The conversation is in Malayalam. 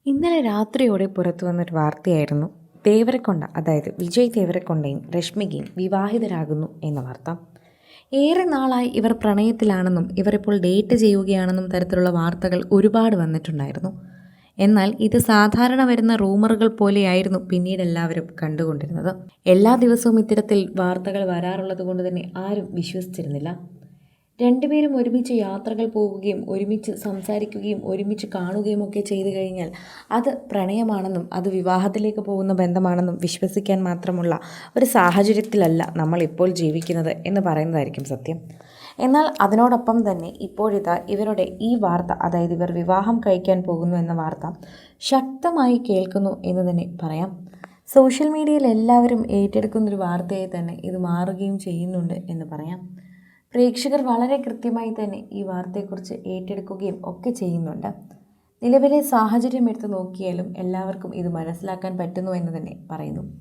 ഇന്നലെ രാത്രിയോടെ പുറത്തു വന്നൊരു വാർത്തയായിരുന്നു ദേവരക്കൊണ്ട, അതായത് വിജയ് ദേവരക്കൊണ്ടയും രശ്മികയും വിവാഹിതരാകുന്നു എന്ന വാർത്ത. ഏറെ നാളായി ഇവർ പ്രണയത്തിലാണെന്നും ഇവരിപ്പോൾ ഡേറ്റ് ചെയ്യുകയാണെന്നും തരത്തിലുള്ള വാർത്തകൾ ഒരുപാട് വന്നിട്ടുണ്ടായിരുന്നു. എന്നാൽ ഇത് സാധാരണ വരുന്ന റൂമറുകൾ പോലെയായിരുന്നു പിന്നീട് എല്ലാവരും കണ്ടുകൊണ്ടിരുന്നത്. എല്ലാ ദിവസവും ഇത്തരത്തിൽ വാർത്തകൾ വരാറുള്ളത് കൊണ്ട് തന്നെ ആരും വിശ്വസിച്ചിരുന്നില്ല. രണ്ടുപേരും ഒരുമിച്ച് യാത്രകൾ പോവുകയും ഒരുമിച്ച് സംസാരിക്കുകയും ഒരുമിച്ച് കാണുകയും ഒക്കെ ചെയ്തു കഴിഞ്ഞാൽ അത് പ്രണയമാണെന്നും അത് വിവാഹത്തിലേക്ക് പോകുന്ന ബന്ധമാണെന്നും വിശ്വസിക്കാൻ മാത്രമുള്ള ഒരു സാഹചര്യത്തിലല്ല നമ്മളിപ്പോൾ ജീവിക്കുന്നത് എന്ന് പറയുന്നതായിരിക്കും സത്യം. എന്നാൽ അതിനോടൊപ്പം തന്നെ ഇപ്പോഴിതാ ഇവരുടെ ഈ വാർത്ത, അതായത് ഇവർ വിവാഹം കഴിക്കാൻ പോകുന്നു എന്ന വാർത്ത ശക്തമായി കേൾക്കുന്നു എന്ന് തന്നെ പറയാം. സോഷ്യൽ മീഡിയയിൽ എല്ലാവരും ഏറ്റെടുക്കുന്നൊരു വാർത്തയായി തന്നെ ഇത് മാറുകയും ചെയ്യുന്നുണ്ട് എന്ന് പറയാം. പ്രേക്ഷകർ വളരെ കൃത്യമായി തന്നെ ഈ വാർത്തയെക്കുറിച്ച് ഏറ്റെടുക്കുകയും ഒക്കെ ചെയ്യുന്നുണ്ട്. നിലവിലെ സാഹചര്യം എടുത്ത് നോക്കിയാലും എല്ലാവർക്കും ഇത് മനസ്സിലാക്കാൻ പറ്റുന്നു എന്ന് തന്നെ പറയുന്നു.